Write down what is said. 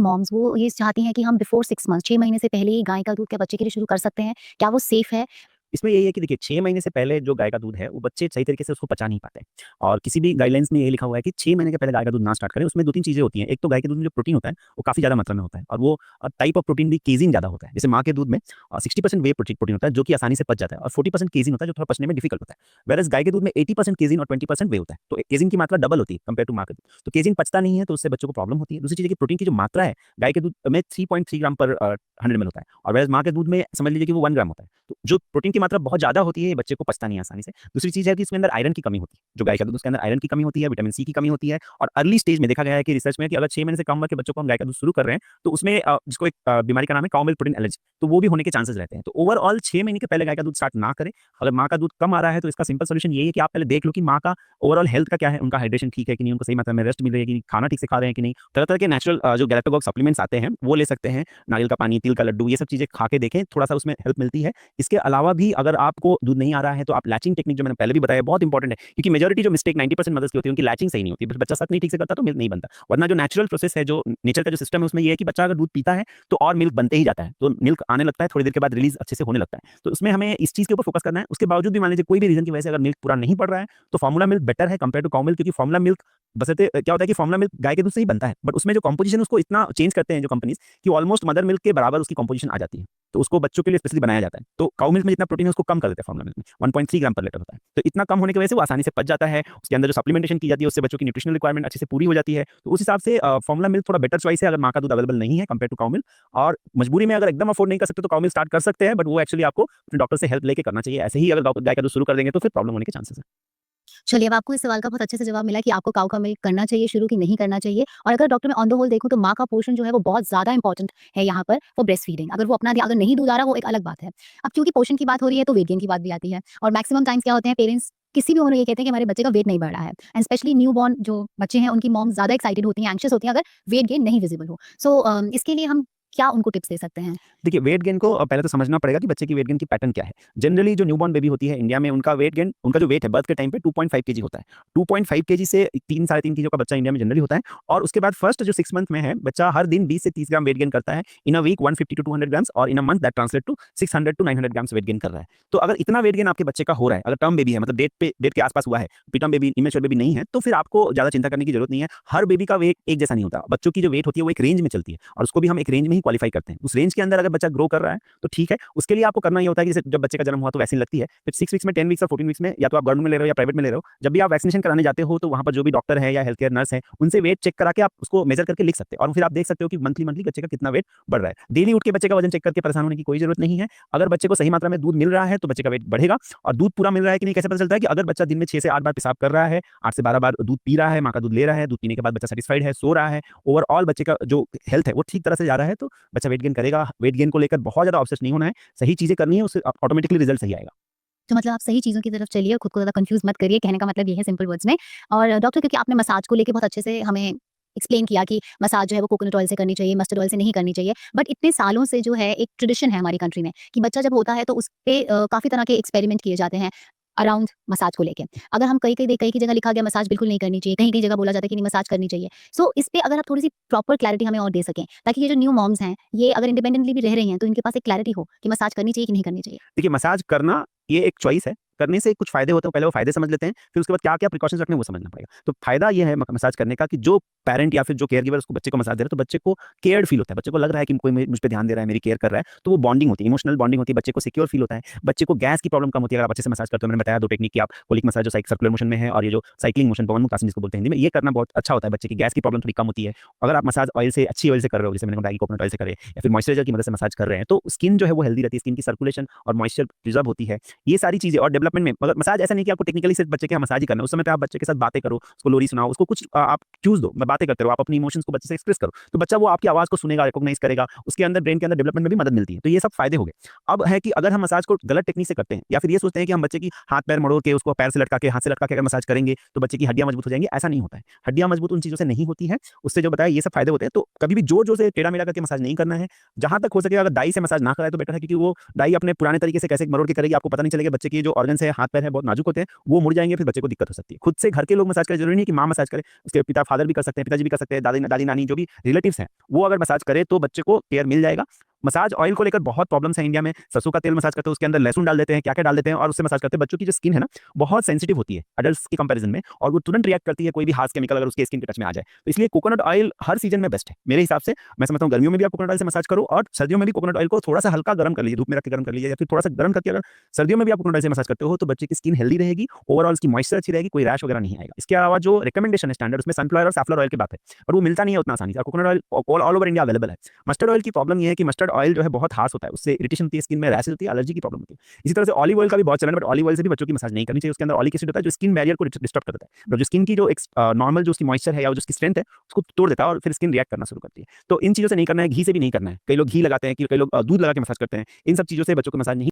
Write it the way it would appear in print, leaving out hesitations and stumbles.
Moms वो ये चाहती हैं कि हम बिफोर 6 मंथ्स 6 महीने से पहले ही गाय का दूध क्या बच्चे के लिए शुरू कर सकते हैं? क्या वो सेफ है? इसमें यही है कि देखिए 6 महीने से पहले जो गाय का दूध है, वो बच्चे सही तरीके से उसको पचा नहीं पाते हैं। और किसी भी गाइडलाइंस में यही लिखा हुआ है कि 6 महीने के पहले गाय का दूध ना स्टार्ट करें। उसमें 2-3 चीज़ें होती हैं। एक तो गाय के दूध में जो प्रोटीन होता है, वो काफ़ी ज़्यादा मात्रा में होता है और वो टाइप ऑफ प्रोटीन भी केज़ीन ज़्यादा होता है। जैसे माँ के दूध में 60% व्हे प्रोटीन होता है, जो कि आसानी से पच जाता है और 40% केज़ीन होता है, जो थोड़ा पचने में डिफिकल्ट होता है। व्हेयरएज़ गाय के दूध में 80% केज़ीन और 20% व्हे होता है। तो केज़ीन की मात्रा डबल होती है कंपेयर टू माँ के दूध। तो केज़ीन पचता नहीं है, तो उससे बच्चों को प्रॉब्लम होती है। दूसरी चीज़ है कि प्रोटीन की जो मात्रा है, गाय के दूध में 3.3 ग्राम पर 100 ml होता है और व्हेयरएज़ माँ के दूध में समझ लीजिए कि वो 1 ग्राम होता है। तो जो प्रोटीन की मात्रा बहुत ज़्यादा होती है, ये बच्चे को पचता नहीं है आसानी से। दूसरी चीज़ है कि इसके अंदर आयरन की कमी होती है। जो गाय का दूध है, उसके अंदर आयरन की कमी होती है, विटामिन सी की कमी होती है और अर्ली स्टेज में देखा गया है कि रिसर्च में कि अगर 6 महीने से कम उम्र के बच्चों को हम गाय का दूध शुरू कर रहे हैं, तो उसमें जिसको एक बीमारी का नाम है काउ मिल्क प्रोटीन एलर्जी, तो वो भी होने के चांसेस रहते हैं। तो ओवरऑल 6 महीने के पहले गाय का दूध स्टार्ट ना करें। अगर माँ का दूध कम आ रहा है, तो इसका सिंपल सॉल्यूशन यही है कि आप पहले देख लो कि माँ का ओवरऑल हेल्थ का क्या है, उनका हाइड्रेशन ठीक है कि नहीं, उनको सही मात्रा में रेस्ट मिल रही है कि नहीं, खाना ठीक से खा रहे हैं कि नहीं। तरह-तरह के नेचुरल जो गैलेक्टोगोग सप्लीमेंट्स आते हैं, वो ले सकते हैं। नारियल का पानी, तिल का लड्डू, ये सब चीज़ें खा के देखें, थोड़ा-सा उसमें हेल्प मिलती है। इसके अलावा भी अगर आपको दूध नहीं आ रहा है, तो आप लैचिंग टेक्निक जो मैंने पहले भी बताया बहुत इंपॉर्टेंट है, क्योंकि मेजॉरिटी जो मिस्टेक 90% मदर्स की होती है, उनकी लैचिंग सही नहीं होती। बस बच्चा सक नहीं ठीक से करता तो मिल्क नहीं बनता। वरना जो नेचुरल प्रोसेस है, जो नेचर का जो सिस्टम है, उसमें ये है कि बच्चा अगर दूध पीता है, तो और मिल्क बनते ही जाता है। तो मिल्क आने लगता है, थोड़ी देर के बाद रिलीज़ अच्छे से होने लगता है। तो उसमें हमें इस चीज़ के ऊपर फोकस करना है। उसके बावजूद भी मान लीजिए कोई भी रीज़न की वजह से अगर मिल्क पूरा नहीं पड़ रहा है, तो फॉर्मूला मिल्क बेटर है कंपेयर टू काउ मिल्क, क्योंकि फॉर्मूला मिल्क बशर्ते क्या होता है कि फॉर्मूला मिल्क गाय के दूध से ही बनता है, बट उसमें जो कंपोजिशन उसको इतना चेंज करते हैं जो कंपनीज़, कि ऑलमोस्ट मदर मिल्क के बराबर उसकी कंपोजिशन आ जाती है। तो उसको बच्चों के लिए स्पेशली बनाया जाता है। तो काउ मिल्क में जितना प्रोटीन है, उसको कम कर देते हैं फॉर्मूला मिल्क में, 1.3 ग्राम पर लीटर होता है। तो इतना कम होने की वजह से वो आसानी से पच जाता है। उसके अंदर जो सप्लीमेंटेशन की जाती है, उससे बच्चों की न्यूट्रिशनल रिक्वायरमेंट अच्छे से पूरी हो जाती है। तो उस हिसाब से फॉर्मूला मिल्क थोड़ा बेटर चॉइस है अगर माँ का दूध अवेलेबल नहीं है कंपेयर टू काउ मिल्क। और मजबूरी में अगर एकदम अफोर्ड नहीं कर सकते, तो काउ मिल्क स्टार्ट कर सकते हैं, बट वो एक्चुअली आपको अपने डॉक्टर से हेल्प लेके करना चाहिए। ऐसे ही अगर गाय का दूध शुरू कर देंगे, तो फिर प्रॉब्लम होने के चांसेस हैं। चलिए, अब आपको इस सवाल का बहुत अच्छे से जवाब मिला कि आपको काऊ का मिल्क करना चाहिए शुरू कि नहीं करना चाहिए। और अगर डॉक्टर मैं ऑन द होल देखूँ तो माँ का पोर्शन जो है वो बहुत ज़्यादा इंपॉर्टेंट है यहाँ पर फॉर ब्रेस्ट फीडिंग। अगर वो अपना अगर नहीं दूध आ रहा वो एक अलग बात है। अब क्योंकि पोर्शन की बात हो रही है तो वेट गेन की बात भी आती है और मैक्सिमम टाइम्स क्या होते हैं पेरेंट्स किसी भी उम्र में ये कहते हैं कि हमारे बच्चे का वेट नहीं बढ़ रहा है एंड स्पेशली न्यू बॉर्न जो बच्चे हैं उनकी मॉम ज़्यादा एक्साइटेड होती हैं, एंग्शियस होती हैं अगर वेट गेन नहीं विजिबल हो। सो इसके लिए हम क्या उनको टिप्स दे सकते हैं? देखिए, वेट गेन को पहले तो समझना पड़ेगा कि बच्चे की वेट गेन की पैटर्न क्या है। जनरली जो न्यूबॉर्न बेबी होती है इंडिया में, उनका वेट गेन, उनका जो वेट है बर्थ के टाइम पे 2.5 केजी होता है। 2.5 केजी से 3 साढ़े 3 किलो का बच्चा इंडिया में जनरली होता है और उसके बाद फर्स्ट जो 6 मंथ में है, बच्चा हर दिन 20 से 30 ग्राम वेट गेन करता है। In a week 150 to 200 grams और in a month that translate to 600 to 900 grams weight gain कर रहा है। तो अगर इतना वेट गेन आपके बच्चे का हो रहा है, अगर टर्म बेबी है, मतलब डेट के आस-पास हुआ है, प्रीटर्म बेबी, इमैच्योर बेबी नहीं है, तो फिर आपको ज़्यादा चिंता करने की जरूरत नहीं है। हर बेबी का वेट एक जैसा नहीं होता। बच्चों की जो वेट होती है वो एक रेंज में चलती है और उसको भी हम एक रेंज में ही क्वालीफाई करते हैं। उस रेंज के अंदर अगर बच्चा ग्रो कर रहा है, तो ठीक है। उसके लिए आपको करना ये होता है कि जैसे जब बच्चे का जन्म हुआ तो वैक्सीन लगती है। फिर 6 वीक्स में, 10 वीक्स और 14 वीक्स में या तो आप गवर्नमेंट में ले रहे हो या प्राइवेट में ले रहे हो। जब भी आप वैक्सीनेशन कराने जाते हो, तो वहाँ पर जो भी डॉक्टर है या हेल्थ केयर नर्स है, उनसे वेट चेक करा के आप उसको मेजर करके लिख सकते हैं और फिर आप देख सकते हो कि मंथली बच्चे का कितना वेट बढ़ रहा है। डेली उठ के बच्चे का वजन चेक करके परेशान होने की कोई जरूरत नहीं है। अगर बच्चे को सही मात्रा में दूध मिल रहा है, तो बच्चे का वेट बढ़ेगा। और दूध पूरा मिल रहा है कि नहीं कैसे पता चलता है? कि अगर बच्चा दिन में 6 से 8 बार पेशाब कर रहा है, 8 से 12 बार दूध पी रहा है, माँ का दूध ले रहा है, दूध पीने के बाद बच्चा सेटिस्फाइड है, सो रहा है, ओवरऑल बच्चे का जो हेल्थ है वो ठीक तरह से जा रहा है, तो बच्चा वेट गेन करेगा। वेट गेन को लेकर बहुत ज़्यादा ऑब्सेस नहीं होना है। सही चीज़ें करनी है, उससे ऑटोमेटिकली रिजल्ट सही आएगा। तो मतलब आप सही चीज़ों की तरफ चलिए, खुद को ज़्यादा कन्फ्यूज़ मत करिए, कहने का मतलब ये है सिंपल वर्ड्स में। और डॉक्टर क्योंकि आपने मसाज को लेके बहुत अच्छे से हमें एक्सप्लेन किया कि मसाज जो है वो कोकोनट ऑयल से करनी चाहिए, मस्टर्ड ऑयल से नहीं करनी चाहिए। बट इतने सालों से जो है एक ट्रेडिशन है हमारी कंट्री में कि बच्चा जब होता है तो उसपे काफ़ी तरह के एक्सपेरिमेंट किए जाते हैं अराउंड मसाज को लेके। अगर हम कहीं की जगह लिखा गया मसाज बिल्कुल नहीं करनी चाहिए, कहीं-कहीं जगह बोला जाता है कि नहीं मसाज करनी चाहिए। सो इस पे अगर आप थोड़ी-सी प्रॉपर क्लैरिटी हमें और दे सकें, ताकि ये जो न्यू मॉम्स हैं, ये अगर इंडिपेंडेंटली भी रह रही हैं, तो इनके पास एक क्लैरिटी हो कि मसाज करनी चाहिए कि नहीं करनी चाहिए। देखिए, मसाज करना ये एक चॉइस है। करने से कुछ फ़ायदे होते हैं, पहले वो फ़ायदे समझ लेते हैं, फिर उसके बाद क्या-क्या प्रिकॉशंस रखने हैं वो समझना पड़ेगा। तो फ़ायदा ये है मसाज करने का कि जो पैरेंट या फिर जो केयरगिवर उसको बच्चे को मसाज दे रहा है, तो बच्चे को केयर्ड फ़ील होता है। बच्चे को लग रहा है कि कोई मुझ पे ध्यान दे रहा है, मेरी केयर कर रहा है, तो वो बॉन्डिंग होती है, इमोशनल बॉन्डिंग होती है, बच्चे को सिक्योर फ़ील होता है। बच्चे को गैस की प्रॉब्लम कम होती है अगर आप अच्छे से मसाज करते हो। मैंने बताया 2 टेक्निक की, आप कोलिक मसाज जो सर्कुलर मोशन में है और ये जो साइक्लिंग मोशन पवन मुक्तासन जिसको बोलते हैं हिंदी में, ये करना बहुत अच्छा होता है। बच्चे की गैस की प्रॉब्लम थोड़ी कम होती है। अगर आप मसाज ऑयल से, अच्छी ऑयल से कर रहे हो, जैसे मैंने बताया कि कोकोनट ऑयल से करें या फिर मॉइस्चराइज़र की मदद से मसाज कर रहे हैं, तो स्किन जो है वो हेल्दी रहती है, स्किन की सर्कुलेशन और मॉइस्चर प्रिजर्व होती है। ये सारी चीज़ें और डेवलपमेंट में मगर मसाज ऐसा नहीं कि आपको टेक्निकली सिर्फ बच्चे के मसाज ही करना है। उस समय पे आप बच्चे के साथ बातें करो, उसको लोरी सुनाओ, उसको कुछ आप क्यूज़ दो, बातें करते रहो, आप अपनी इमोशंस को बच्चे से एक्सप्रेस करो। तो बच्चा वो आपकी आवाज़ को सुनेगा, रिकॉग्नाइज़ करेगा, उसके अंदर ब्रेन के अंदर डेवलपमेंट में भी मदद मिलती है। तो ये सब फायदे हो गए। अब है कि अगर हम मसाज को गलत टेक्निक से करते हैं या फिर ये सोचते हैं कि हम बच्चे की हाथ-पैर मरोड़ के, उसको पैर से लटका के, हाथ से लटका के अगर मसाज करेंगे, तो बच्चे की हड्डियाँ मजबूत हो जाएँगी, ऐसा नहीं होता है। हड्डियाँ मजबूत उन चीज़ों से नहीं होती हैं, उससे जो बताया ये सब फायदे होते हैं। तो कभी भी ज़ोर-ज़ोर से टेढ़ा-मेढ़ा करके मसाज नहीं करना है। जहाँ तक हो सके अगर दाई से मसाज ना कराएँ तो बेटर है, क्योंकि वो दाई अपने पुराने तरीके से कैसे मरोड़ के करेगी, आपको पता नहीं चलेगा, बच्चे के जो ऑर्गन्स ऑर्गन्स है, हाथ पैर है, बहुत नाजुक होते हैं, वो मुड़ जाएंगे, फिर बच्चे को दिक्कत हो सकती है। खुद से घर के लोग मसाज करें, जरूरी नहीं कि माँ मसाज करे, उसके पिता फादर भी कर सकते हैं, पिताजी भी कर सकते हैं, दादी नानी जो भी रिलेटिव्स हैं वो अगर मसाज करे तो बच्चे को केयर मिल जाएगा। मसाज ऑयल को लेकर बहुत प्रॉब्लम्स है इंडिया में। सरसों का तेल मसाज करते हैं, उसके अंदर लहसुन डाल देते हैं, क्या क्या डाल देते हैं और उससे मसाज करते हैं। बच्चों की जो स्किन है ना बहुत सेंसिटिव होती है अडल्ट्स की कंपैरिजन में, और वो तुरंत रिएक्ट करती है कोई भी हार्श केमिकल अगर उसके स्किन के टच में आ जाए। तो इसलिए कोकोनट ऑयल हर सीजन में बेस्ट है मेरे हिसाब से। मैं समझता हूँ गर्मियों में भी आप कोकोनट ऑयल से मसाज करो, और सर्दियों में भी कोकोनट ऑयल को थोड़ा सा हल्का गर्म कर लीजिए, धूप में रख के गर्म कर लीजिए, या फिर थोड़ा सा गर्म करके अगर सर्दियों में भी आप कोकोनट ऑयल से मसाज करते हो तो बच्चे की स्किन हेल्दी रहेगी, ओवरऑल उसकी मॉइस्चर अच्छी रहेगी, कोई रैश वगैरह नहीं आएगा। इसके अलावा जो रिकमेंडेशन है स्टैंडर्ड, उसमें सनफ्लावर और सैफलर ऑयल की बात है, और वो मिलता नहीं है उतना आसानी से। Coconut oil all over India available है। मस्टर्ड ऑयल की प्रॉब्लम ये है कि मस्टर्ड ऑयल जो है बहुत हार्श होता है, उससे इरिटेशन होती है, स्किन में रैश होती है, एलर्जी की प्रॉब्लम होती है। इसी तरह से ऑलिव ऑयल का भी बहुत चलन है, बट ऑलिव ऑयल से भी बच्चों की मसाज नहीं करनी चाहिए। उसके अंदर ऑलिक एसिड होता है जो स्किन बैरियर को डिस्टर्ब कर देता है, जो स्किन की जो नॉर्मल जो उसकी मॉइस्चर है या जो उसकी स्ट्रेंथ है उसको तोड़ देता है, और फिर स्किन रिएक्ट करना शुरू करती है। तो इन चीज़ों से नहीं करना है, घी से भी नहीं करना है। कई लोग घी लगाते हैं, कि कई लोग दूध लगा के मसाज करते हैं, इन सब चीज़ों से बच्चों को मसाज नहीं